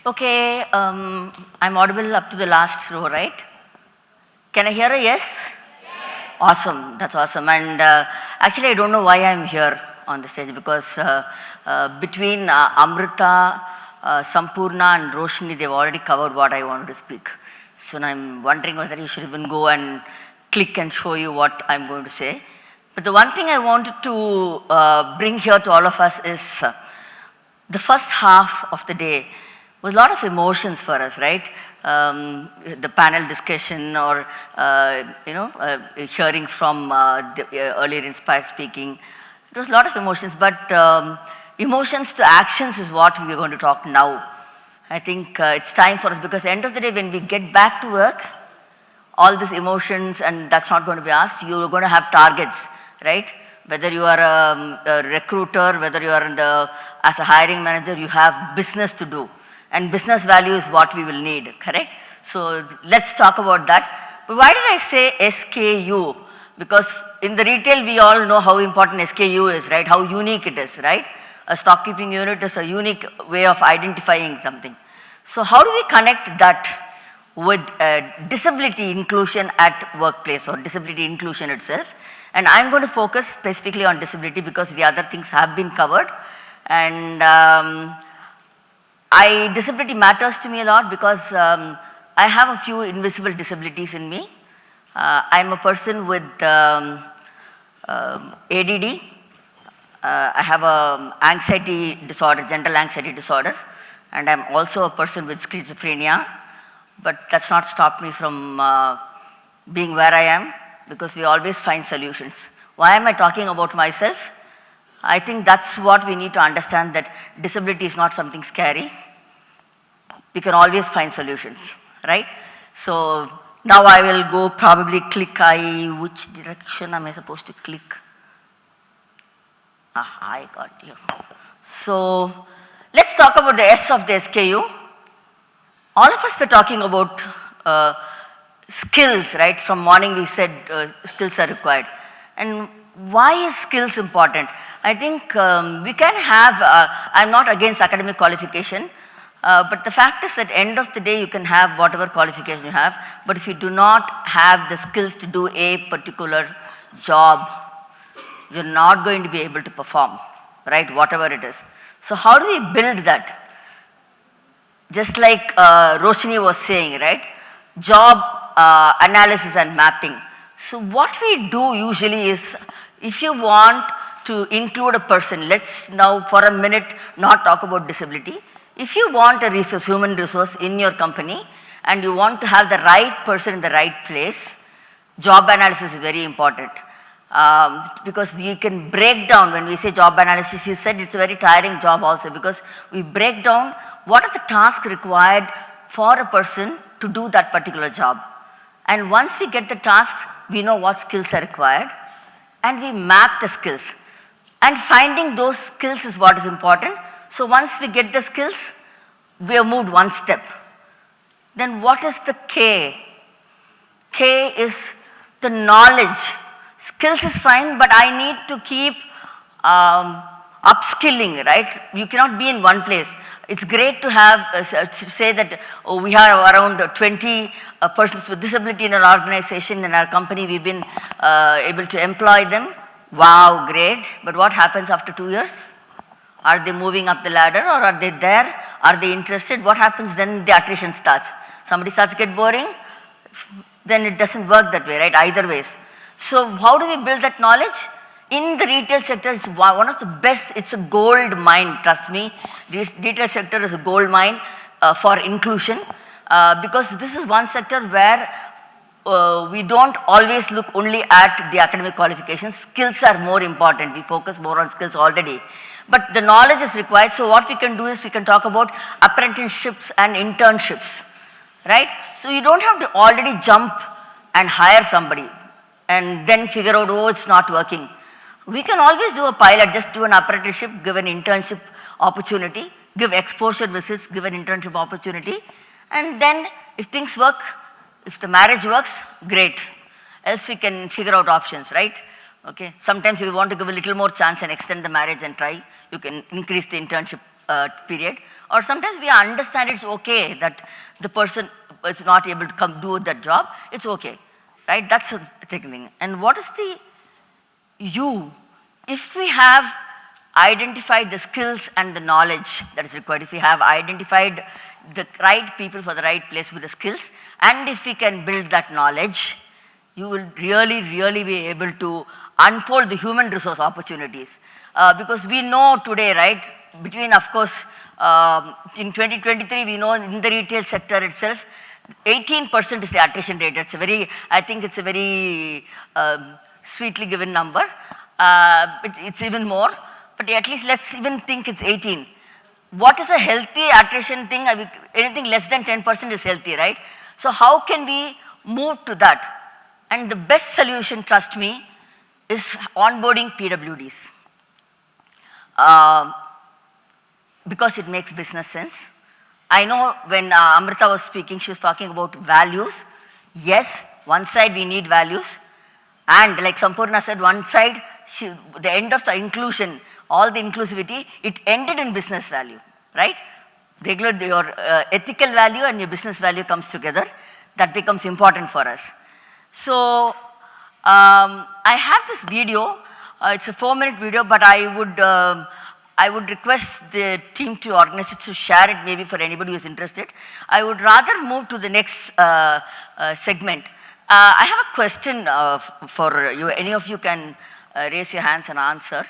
Okay, I'm audible up to the last row, right? Can I hear a yes? Yes. Awesome, that's awesome. And actually, I don't know why I'm here on the stage because between Amrita, Sampurna and Roshni, they've already covered what I wanted to speak. So now I'm wondering whether you should even go and click and show you what I'm going to say. But the one thing I wanted to bring here to all of us is the first half of the day was a lot of emotions for us, right? The panel discussion or, hearing from the earlier inspired speaking. It was a lot of emotions, but emotions to actions is what we are going to talk now. I think it's time for us because at the end of the day, when we get back to work, all these emotions, and that's not going to be asked, you're going to have targets, right? Whether you are a recruiter, whether you are as a hiring manager, you have business to do. And business value is what we will need, correct? So let's talk about that. But why did I say SKU? Because in the retail, we all know how important SKU is, right? How unique it is, right? A stock keeping unit is a unique way of identifying something. So how do we connect that with disability inclusion at workplace or disability inclusion itself? And I'm going to focus specifically on disability because the other things have been covered. And disability matters to me a lot because I have a few invisible disabilities in me. I'm a person with ADD. I have an anxiety disorder, general anxiety disorder, and I'm also a person with schizophrenia. But that's not stopped me from being where I am because we always find solutions. Why am I talking about myself? I think that's what we need to understand, that disability is not something scary. We can always find solutions, right? So now I will go probably click, which direction am I supposed to click? I got you. So let's talk about the S of the SKU. All of us were talking about skills, right? From morning we said skills are required. And why is skills important? I think we can have, I'm not against academic qualification, but the fact is at the end of the day you can have whatever qualification you have, but if you do not have the skills to do a particular job, you're not going to be able to perform, right? Whatever it is. So how do we build that? Just like Roshni was saying, right? Job analysis and mapping. So what we do usually is, if you want to include a person, let's now for a minute not talk about disability. If you want a resource, human resource in your company, and you want to have the right person in the right place, job analysis is very important. Because we can break down, when we say job analysis, he said it's a very tiring job also because we break down what are the tasks required for a person to do that particular job. And once we get the tasks, we know what skills are required and we map the skills. And finding those skills is what is important. So once we get the skills, we have moved one step. Then what is the K? K is the knowledge. Skills is fine, but I need to keep upskilling, right? You cannot be in one place. It's great to have, say that we have around 20 persons with disability in our organization, in our company, we've been able to employ them. Wow, great. But what happens after 2 years? Are they moving up the ladder or are they there? Are they interested? What happens then? The attrition starts. Somebody starts to get boring, then it doesn't work that way, right? Either ways. So how do we build that knowledge? In the retail sector, it's one of the best, it's a gold mine, trust me. The retail sector is a gold mine for inclusion because this is one sector where we don't always look only at the academic qualifications. Skills are more important. We focus more on skills already. But the knowledge is required. So what we can do is we can talk about apprenticeships and internships, right? So you don't have to already jump and hire somebody and then figure out, oh, it's not working. We can always do a pilot, just do an apprenticeship, give an internship opportunity, give exposure visits, give an internship opportunity, and then if things work, if the marriage works, great. Else we can figure out options, right? Okay. Sometimes you want to give a little more chance and extend the marriage and try, you can increase the internship period. or sometimes we understand it's okay that the person is not able to come do that job, it's okay, right? That's a thing. And what is the you? If we have identified the skills and the knowledge that is required, if we have identified the right people for the right place with the skills, and if we can build that knowledge, you will really, really be able to unfold the human resource opportunities. Because we know today, right, between, of course, in 2023, we know in the retail sector itself, 18% is the attrition rate. It's a very, I think it's a very sweetly given number. It's even more, but at least let's even think it's 18. What is a healthy attrition thing? Anything less than 10% is healthy, right? So how can we move to that? And the best solution, trust me, is onboarding PWDs. Because it makes business sense. I know when Amrita was speaking, she was talking about values. Yes, one side we need values. And like Sampurna said, one side, the end of the inclusion, all the inclusivity, it ended in business value, right? Your ethical value and your business value comes together. That becomes important for us. So, I have this video. It's a 4-minute video, but I would request the team to organize it to share it maybe for anybody who's interested. I would rather move to the next segment. I have a question for you. Any of you can raise your hands and answer.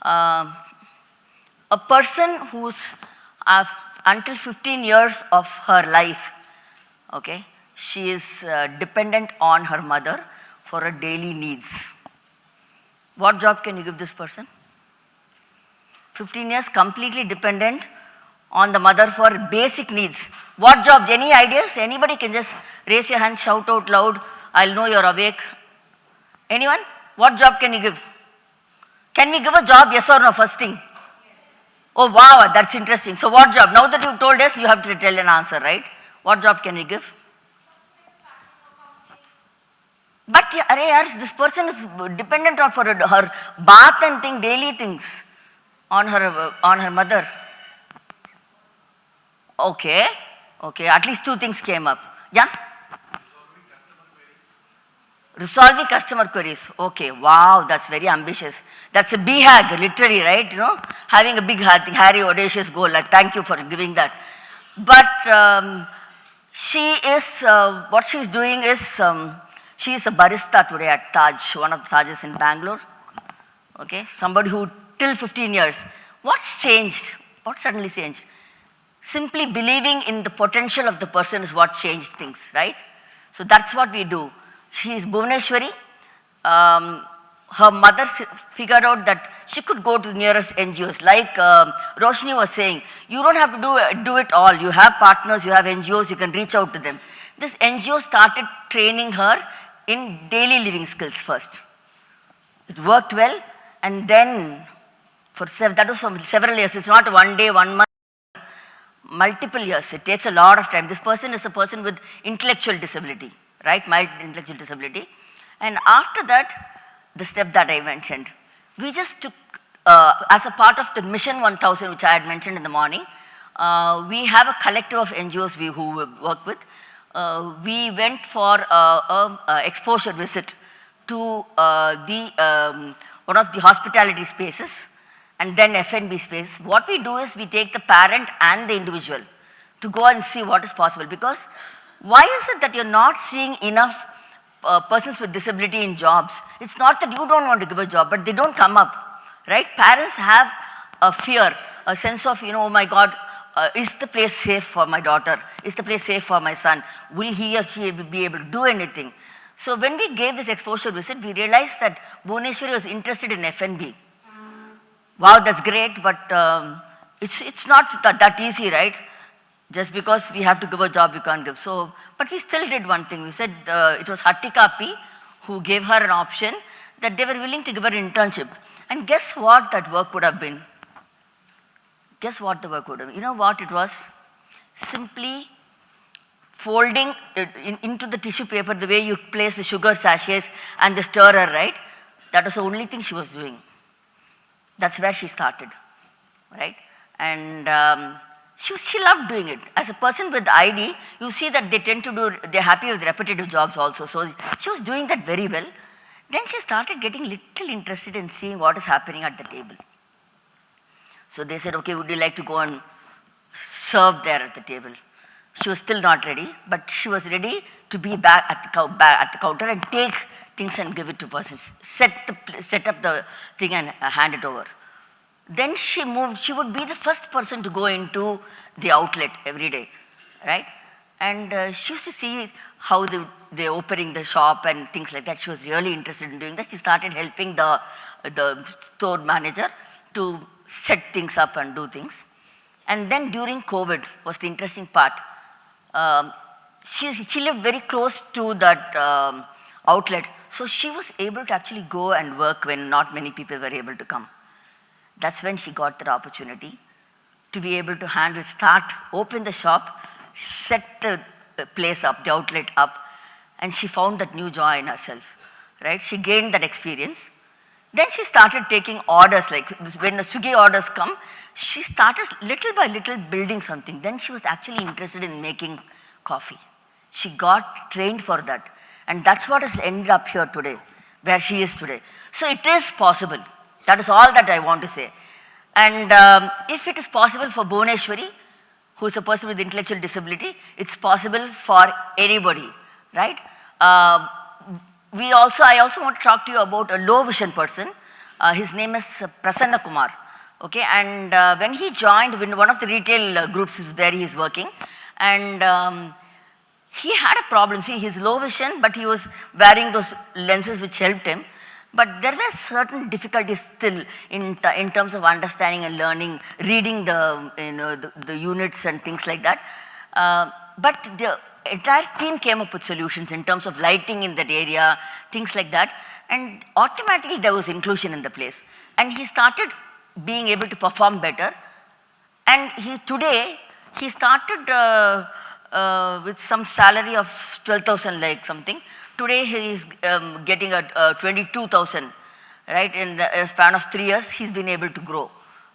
A person who's until 15 years of her life, okay, she is dependent on her mother for her daily needs. What job can you give this person? 15 years completely dependent on the mother for basic needs. What job? Any ideas? Anybody can just raise your hand, shout out loud. I'll know you're awake. Anyone? What job can you give? Can we give a job? Yes or no? First thing. Oh wow, that's interesting. So what job? Now that you've told us, you have to tell an answer, right? What job can we give? But this person is dependent on for her bath and daily things on her mother. Okay, at least 2 things came up. Yeah? Resolving customer queries. Okay, wow, that's very ambitious. That's a BHAG, literally, right? You know, having a big, hairy, audacious goal. Like, thank you for giving that. But she is, what she's doing is, she is a barista today at Taj, one of the Tajes in Bangalore. Okay, somebody who till 15 years. What's changed? What suddenly changed? Simply believing in the potential of the person is what changed things, right? So that's what we do. She is Bhuvaneshwari. Her mother figured out that she could go to the nearest NGOs. Like Roshni was saying, you don't have to do it all. You have partners, you have NGOs, you can reach out to them. This NGO started training her in daily living skills first. It worked well, and then that was for several years. It's not 1 day, 1 month, multiple years. It takes a lot of time. This person is a person with intellectual disability, right? Mild intellectual disability. And after that, the step that I mentioned, we just took, as a part of the Mission 1000, which I had mentioned in the morning, we have a collective of NGOs who we work with. We went for an exposure visit to one of the hospitality spaces and then F&B space. What we do is we take the parent and the individual to go and see what is possible. Because why is it that you're not seeing enough persons with disability in jobs? It's not that you don't want to give a job, but they don't come up, right? Parents have a fear, a sense of, oh my God, is the place safe for my daughter? Is the place safe for my son? Will he or she be able to do anything? So when we gave this exposure visit, we realized that Bhuvaneshwari was interested in F&B. Wow, that's great, but it's not that easy, right? Just because we have to give a job, we can't give. So, but we still did one thing. We said it was Hattika P who gave her an option that they were willing to give her an internship. And guess what that work would have been? Guess what the work would have been? You know what it was? Simply folding it into the tissue paper the way you place the sugar sachets and the stirrer, right? That was the only thing she was doing. That's where she started, right? And She loved doing it. As a person with ID, you see that they tend to do, they're happy with repetitive jobs also. So she was doing that very well. Then she started getting little interested in seeing what is happening at the table. So they said, okay, would you like to go and serve there at the table? She was still not ready, but she was ready to be back at the counter and take things and give it to persons, set up the thing and hand it over. Then she would be the first person to go into the outlet every day, right? And she used to see how they're opening the shop and things like that. She was really interested in doing that. She started helping the store manager to set things up and do things. And then during COVID was the interesting part. She lived very close to that outlet, so she was able to actually go and work when not many people were able to come. That's when she got that opportunity to be able to open the shop, set the place up, the outlet up, and she found that new joy in herself, right? She gained that experience. Then she started taking orders, like when the Swiggy orders come, she started little by little building something. Then she was actually interested in making coffee. She got trained for that. And that's what has ended up here today, where she is today. So it is possible. That is all that I want to say. And if it is possible for Bhuvaneshwari, who is a person with intellectual disability, it's possible for anybody, right? I also want to talk to you about a low vision person. His name is Prasanna Kumar. Okay, and when he joined, when one of the retail groups is where he is working, and he had a problem. See, he's low vision, but he was wearing those lenses which helped him. But there were certain difficulties still in terms of understanding and learning, reading the units and things like that. But the entire team came up with solutions in terms of lighting in that area, things like that. And automatically there was inclusion in the place. And he started being able to perform better. And today, he started with some salary of 12,000 like something. Today he is getting a 22,000, right? In the span of 3 years, he's been able to grow,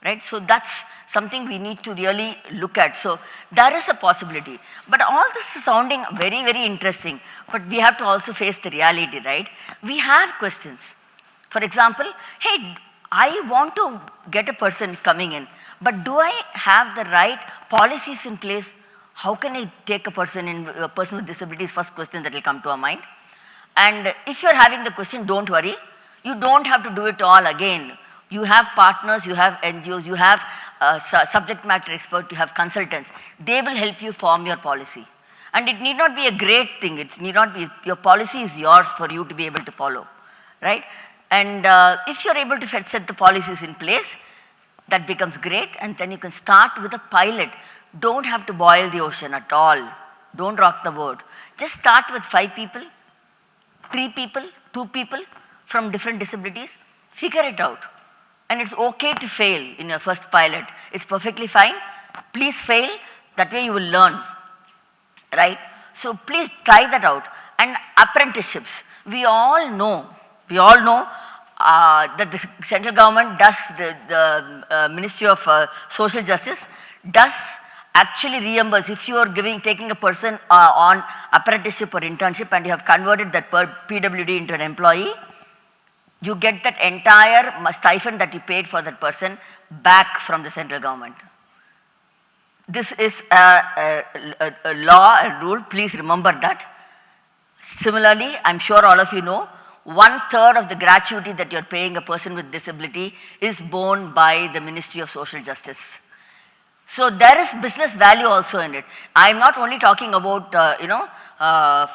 right? So that's something we need to really look at. So there is a possibility. But all this is sounding very, very interesting. But we have to also face the reality, right? We have questions. For example, hey, I want to get a person coming in, but do I have the right policies in place? How can I take a person with disabilities? First question that will come to our mind. And if you're having the question, don't worry. You don't have to do it all again. You have partners, you have NGOs, you have subject matter experts, you have consultants. They will help you form your policy. And it need not be a great thing. It need not be, your policy is yours for you to be able to follow, right? And if you're able to set the policies in place, that becomes great. And then you can start with a pilot. Don't have to boil the ocean at all. Don't rock the boat. Just start with 5 people. 3 people, 2 people from different disabilities, figure it out. And it's okay to fail in your first pilot. It's perfectly fine. Please fail, that way you will learn, right? So please try that out. And apprenticeships, we all know that the central government does, the Ministry of Social Justice does actually reimburse. If you are taking a person on apprenticeship or internship and you have converted that PWD into an employee, you get that entire stipend that you paid for that person back from the central government. This is a law, a rule, please remember that. Similarly, I'm sure all of you know, 1/3 of the gratuity that you're paying a person with disability is borne by the Ministry of Social Justice. So there is business value also in it. I'm not only talking about,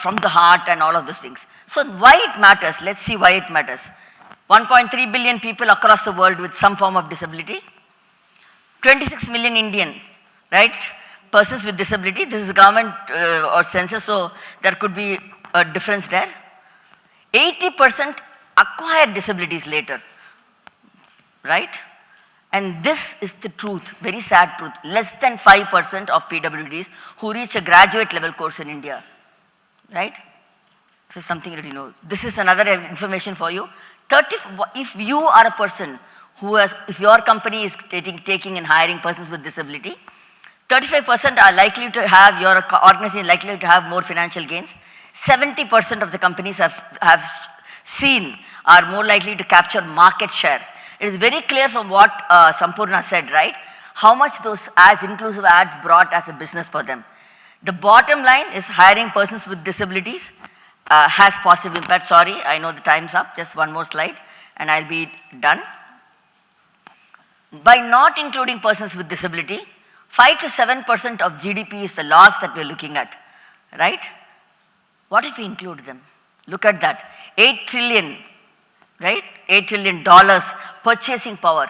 from the heart and all of those things. So why it matters? Let's see why it matters. 1.3 billion people across the world with some form of disability. 26 million Indian, right? Persons with disability. This is government or census, so there could be a difference there. 80% acquire disabilities later, right? And this is the truth, very sad truth. Less than 5% of PWDs who reach a graduate level course in India, right? This is something that you know. This is another information for you. If you are a person if your company is taking and hiring persons with disability, 35% are likely to have, your organization likely to have more financial gains. 70% of the companies have seen are more likely to capture market share. It is very clear from what Sampurna said, right? How much those ads, inclusive ads, brought as a business for them. The bottom line is hiring persons with disabilities has positive impact. Sorry, I know the time's up. Just one more slide and I'll be done. By not including persons with disability, 5 to 7% of GDP is the loss that we're looking at, right? What if we include them? Look at that, 8 trillion, right? $8 trillion purchasing power.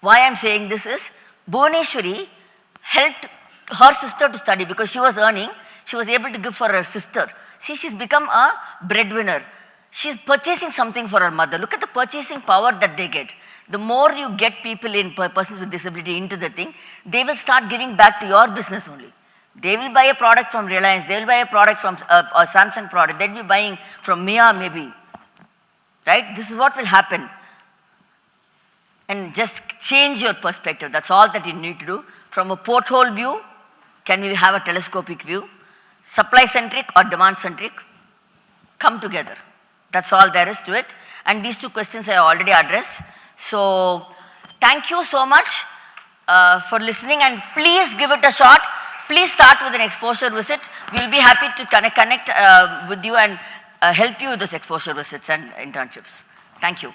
Why I'm saying this is, Bhuvaneshwari helped her sister to study because she was earning, she was able to give for her sister. See, she's become a breadwinner. She's purchasing something for her mother. Look at the purchasing power that they get. The more you get people in, persons with disability into the thing, they will start giving back to your business only. They will buy a product from Reliance, they will buy a product from a Samsung product, they'll be buying from Mia maybe, right? This is what will happen. And just change your perspective, that's all that you need to do. From a porthole view, can we have a telescopic view? Supply centric or demand centric? Come together. That's all there is to it. And these two questions I already addressed. So, thank you so much for listening and please give it a shot. Please start with an exposure visit. We'll be happy to connect with you and help you with those exposure visits and internships. Thank you.